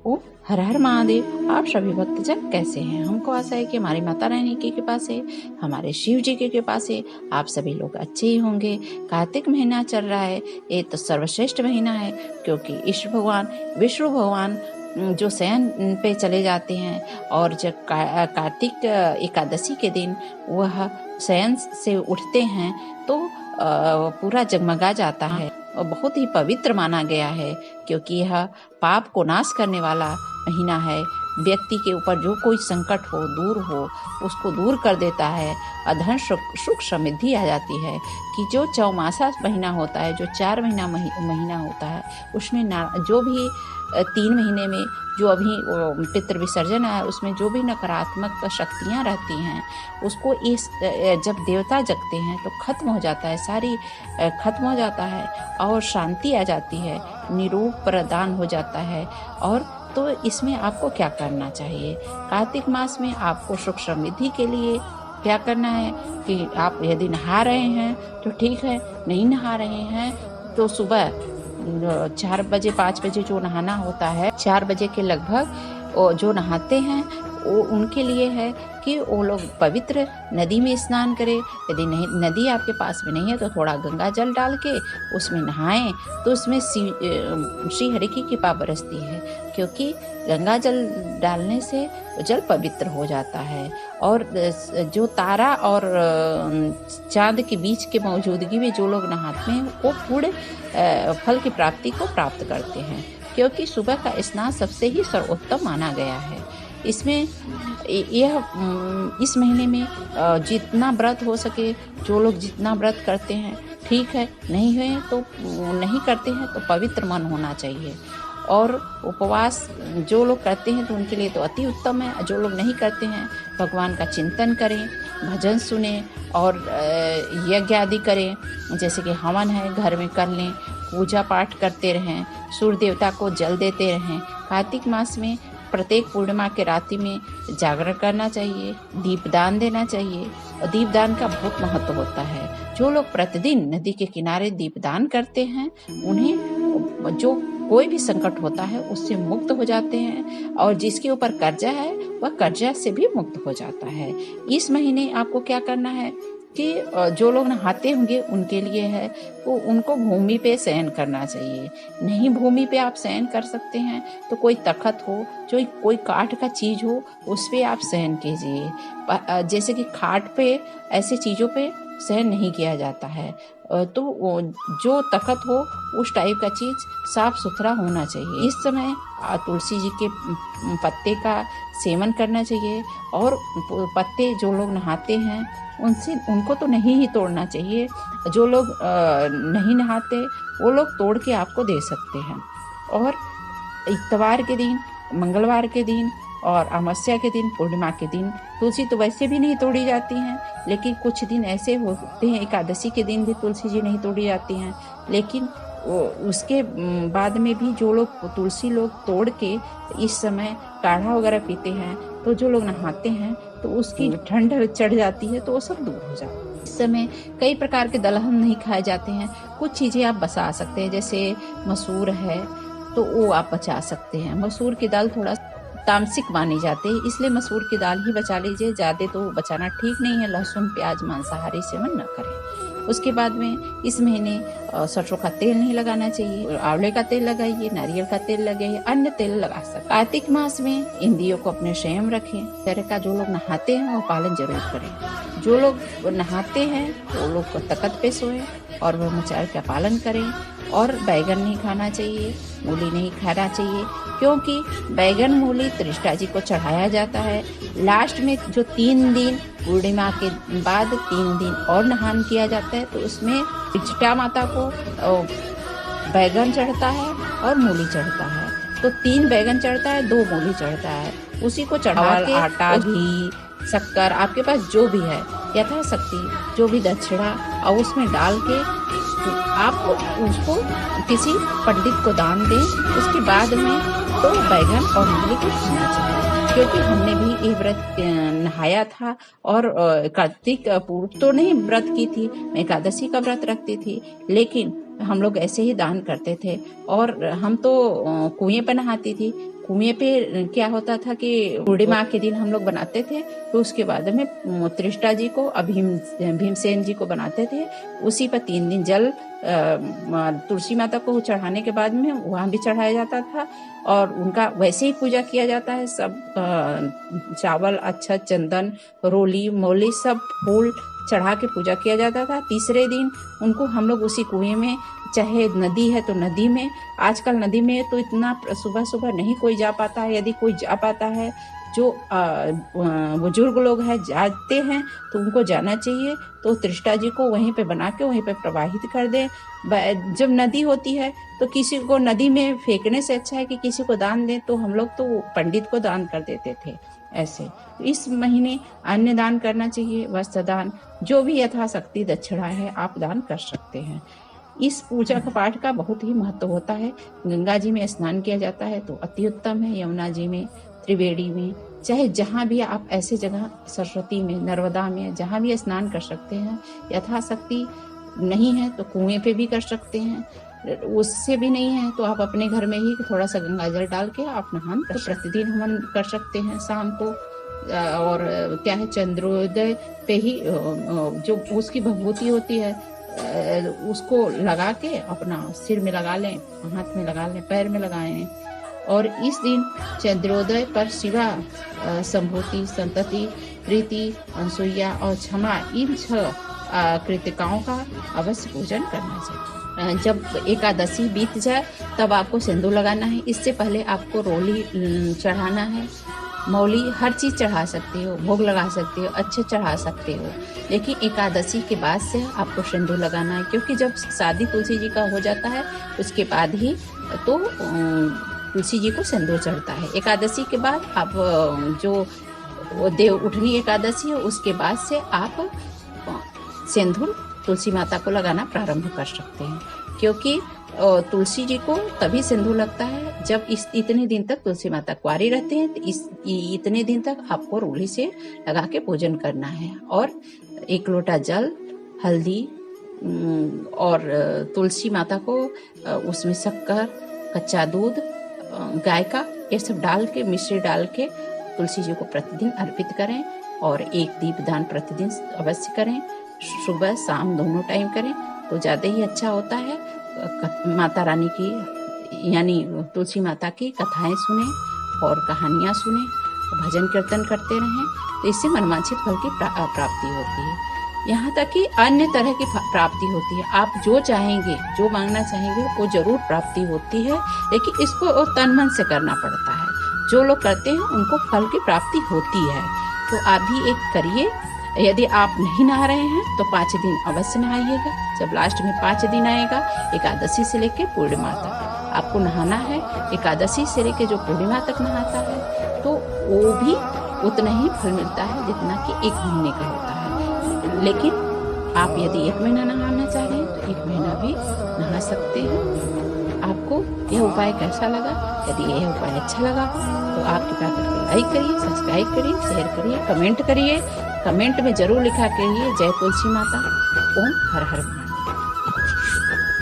ओ हर हर महादेव। आप सभी भक्तजन कैसे हैं? हमको आशा है कि हमारी माता रानी की कृपा से, हमारे शिव जी की कृपा से आप सभी लोग अच्छे ही होंगे। कार्तिक महीना चल रहा है, ये तो सर्वश्रेष्ठ महीना है, क्योंकि ईश्वर भगवान विष्णु भगवान जो शयन पे चले जाते हैं, और जब कार्तिक एकादशी के दिन वह शयन से उठते हैं तो पूरा जगमगा जाता है और बहुत ही पवित्र माना गया है, क्योंकि यह पाप को नाश करने वाला महीना है। व्यक्ति के ऊपर जो कोई संकट हो, दूर हो, उसको दूर कर देता है। अधन सुख समृद्धि आ जाती है कि जो चौमासा महीना होता है, जो 4 महीना होता है, उसमें जो भी 3 महीने में जो अभी पितृ विसर्जन है, उसमें जो भी नकारात्मक शक्तियाँ रहती हैं, उसको इस जब देवता जगते हैं तो खत्म हो जाता है, सारी खत्म हो जाता है और शांति आ जाती है, निरोग प्रदान हो जाता है। और तो इसमें आपको क्या करना चाहिए? कार्तिक मास में आपको सुख समृद्धि के लिए क्या करना है कि आप यदि नहा रहे हैं तो ठीक है, नहीं नहा रहे हैं तो सुबह 4 बजे 5 बजे जो नहाना होता है, 4 बजे के लगभग जो नहाते हैं वो उनके लिए है कि वो लोग पवित्र नदी में स्नान करें। यदि नहीं, नदी आपके पास में नहीं है, तो थोड़ा गंगा जल डाल के उसमें नहाएं तो उसमें श्री हरि की कृपा बरसती है, क्योंकि गंगा जल डालने से जल पवित्र हो जाता है। और जो तारा और चांद के बीच के मौजूदगी में जो लोग नहाते हैं वो पूर्ण फल की प्राप्ति को प्राप्त करते हैं, क्योंकि सुबह का स्नान सबसे ही सर्वोत्तम माना गया है। इसमें यह इस महीने में जितना व्रत हो सके, जो लोग जितना व्रत करते हैं ठीक है, नहीं है तो नहीं करते हैं तो पवित्र मन होना चाहिए। और उपवास जो लोग करते हैं तो उनके लिए तो अति उत्तम है। जो लोग नहीं करते हैं, भगवान का चिंतन करें, भजन सुने और यज्ञ आदि करें, जैसे कि हवन है घर में कर लें, पूजा पाठ करते रहें, सूर्य देवता को जल देते रहें। कार्तिक मास में प्रत्येक पूर्णिमा के रात्रि में जागरण करना चाहिए, दीपदान देना चाहिए, और दीपदान का बहुत महत्व होता है। जो लोग प्रतिदिन नदी के किनारे दीपदान करते हैं, उन्हें जो कोई भी संकट होता है उससे मुक्त हो जाते हैं, और जिसके ऊपर कर्जा है वह कर्जा से भी मुक्त हो जाता है। इस महीने आपको क्या करना है कि जो लोग नहाते होंगे उनके लिए है तो उनको भूमि पे शयन करना चाहिए। नहीं भूमि पे आप शयन कर सकते हैं तो कोई तख्त हो, जो कोई काठ का चीज हो, उस पे आप शयन कीजिए। जैसे कि खाट पे, ऐसे चीजों पे शयन नहीं किया जाता है, तो जो तख्त हो उस टाइप का चीज साफ सुथरा होना चाहिए। इस समय तुलसी जी के पत्ते का सेवन करना चाहिए, और पत्ते जो लोग नहाते हैं उनको तो नहीं ही तोड़ना चाहिए। जो लोग नहीं नहाते वो लोग तोड़ के आपको दे सकते हैं। और इतवार के दिन, मंगलवार के दिन और अमावस्या के दिन, पूर्णिमा के दिन तुलसी तो वैसे भी नहीं तोड़ी जाती हैं, लेकिन कुछ दिन ऐसे होते हैं, एकादशी के दिन भी तुलसी जी नहीं तोड़ी जाती हैं। लेकिन उसके बाद में भी जो लोग तुलसी लोग तोड़ के इस समय काढ़ा वगैरह पीते हैं, तो जो लोग नहाते हैं तो उसकी ठंड चढ़ जाती है तो वो सब दूर हो जाता है। इस समय कई प्रकार के दलहन नहीं खाए जाते हैं, कुछ चीजें आप बचा सकते हैं, जैसे मसूर है तो वो आप बचा सकते हैं। मसूर की दाल थोड़ा तामसिक मानी जाती है, इसलिए मसूर की दाल ही बचा लीजिए, ज्यादा तो बचाना ठीक नहीं है। लहसुन प्याज मांसाहारी सेवन न करें। उसके बाद में इस महीने सरसों का तेल नहीं लगाना चाहिए, आंवले का तेल लगाइए, नारियल का तेल लगाइए, अन्य तेल लगा सकते। कार्तिक मास में इंद्रियों को अपने संयम रखें। तरह का जो लोग नहाते हैं वो पालन जरूर करें। जो लोग नहाते हैं वो लोग तख्त पे सोएं और ब्रह्मचर्य का पालन करें। और बैगन नहीं खाना चाहिए, मूली नहीं खाना चाहिए, क्योंकि बैगन मूली त्रिष्टा जी को चढ़ाया जाता है। लास्ट में जो 3 दिन पूर्णिमा के बाद 3 दिन और नहान किया जाता है, तो उसमें त्रिष्टा माता को बैगन चढ़ता है और मूली चढ़ता है। तो 3 बैगन चढ़ता है, 2 मूली चढ़ता है। उसी को चढ़ा के आटा, घी, शक्कर, आपके पास जो भी है यथाशक्ति, जो भी दक्षिणा, और उसमें डाल के आप उसको किसी पंडित को दान दें। उसके बाद में तो बैगन और मूली को खाना चाहिए, क्योंकि हमने भी ये व्रत नहाया था, और कार्तिक पूर्व तो नहीं व्रत की थी, मैं एकादशी का व्रत रखती थी, लेकिन हम लोग ऐसे ही दान करते थे। और हम तो कुएं पर नहाती थी। कुएं पे क्या होता था कि पूर्णिमा के दिन हम लोग बनाते थे, तो उसके बाद में त्रिष्टा जी को भीमसेन जी को बनाते थे। उसी पर 3 दिन जल तुलसी माता को चढ़ाने के बाद में वहां भी चढ़ाया जाता था, और उनका वैसे ही पूजा किया जाता है। सब चावल, अच्छा, चंदन, रोली मोली सब फूल चढ़ा के पूजा किया जाता था। तीसरे दिन उनको हम लोग उसी कुएं में, चाहे नदी है तो नदी में, आजकल नदी में तो इतना सुबह सुबह नहीं कोई जा पाता है। यदि कोई जा पाता है, जो बुजुर्ग लोग हैं जाते हैं, तो उनको जाना चाहिए। तो त्रिष्टा जी को वहीं पे बना के वहीं पे प्रवाहित कर दे। जब नदी होती है तो किसी को नदी में फेंकने से अच्छा है कि किसी को दान दें, तो हम लोग तो पंडित को दान कर देते थे। ऐसे इस महीने अन्न दान करना चाहिए, वस्त्र दान, जो भी यथाशक्ति दक्षिणा है आप दान कर सकते हैं। इस पूजा का पाठ का बहुत ही महत्व होता है। गंगा जी में स्नान किया जाता है तो अति उत्तम है। यमुना जी में, त्रिवेणी में, चाहे जहाँ भी आप ऐसे जगह, सरस्वती में, नर्मदा में, जहाँ भी स्नान कर सकते हैं। यथाशक्ति नहीं है तो कुएं पे भी कर सकते हैं। उससे भी नहीं है तो आप अपने घर में ही थोड़ा सा गंगा जल डाल के आप नहान तो प्रतिदिन हवन कर सकते हैं शाम को। और क्या है, चंद्रोदय पे ही जो उसकी भभूति होती है उसको लगा के अपना सिर में लगा लें, हाथ में लगा लें, पैर में लगाएं। और इस दिन चंद्रोदय पर शिवा, संभूति, संतति, प्रीति, अनसुईया और क्षमा, इन 6 कृतिकाओं का अवश्य पूजन करना चाहिए। जब एकादशी बीत जाए तब आपको सिंदूर लगाना है। इससे पहले आपको रोली चढ़ाना है, मौली, हर चीज़ चढ़ा सकते हो, भोग लगा सकते हो, अच्छे चढ़ा सकते हो। लेकिन एकादशी के बाद से आपको सिंदूर लगाना है, क्योंकि जब शादी तुलसी जी का हो जाता है उसके बाद ही तो तुलसी जी को सिंदूर चढ़ता है। एकादशी के बाद आप जो देव उठनी एकादशी है उसके बाद से आप सिंदूर तुलसी माता को लगाना प्रारंभ कर सकते हैं। क्योंकि तुलसी जी को तभी सिंदूर लगता है जब इतने दिन तक तुलसी माता कुंवारी रहते हैं। तो इतने दिन तक आपको रोली से लगा के पूजन करना है। और 1 लोटा जल, हल्दी और तुलसी माता को उसमें शक्कर, कच्चा दूध, गाय का, ये सब डाल के, मिश्री डाल के तुलसी जी को प्रतिदिन अर्पित करें। और 1 दीपदान प्रतिदिन अवश्य करें, सुबह शाम दोनों टाइम करें तो ज़्यादा ही अच्छा होता है। माता रानी की यानी तुलसी माता की कथाएं सुने और कहानियाँ सुने, भजन कीर्तन करते रहें, तो इससे मनवांछित फल की प्राप्ति होती है। यहाँ तक कि अन्य तरह की प्राप्ति होती है। आप जो चाहेंगे, जो मांगना चाहेंगे वो जरूर प्राप्ति होती है, लेकिन इसको तन मन से करना पड़ता है। जो लोग करते हैं उनको फल की प्राप्ति होती है। तो आप भी एक करिए। यदि आप नहीं नहा रहे हैं तो 5 दिन अवश्य नहाइएगा। जब लास्ट में 5 दिन आएगा, एकादशी से लेकर पूर्णिमा तक आपको नहाना है। एकादशी से लेकर जो पूर्णिमा तक नहाता है तो वो भी उतना ही फल मिलता है जितना कि 1 महीने का होता है। लेकिन आप यदि 1 महीना नहाना चाह रहे हैं तो 1 महीना भी नहा सकते हैं। आपको यह उपाय कैसा लगा? यदि यह उपाय अच्छा लगा तो आप कृपया करके लाइक करिए, सब्सक्राइब करिए, शेयर करिए, कमेंट करिए। कमेंट में जरूर लिखा करिए जय तुलसी माता। ओम हर हर महादेव।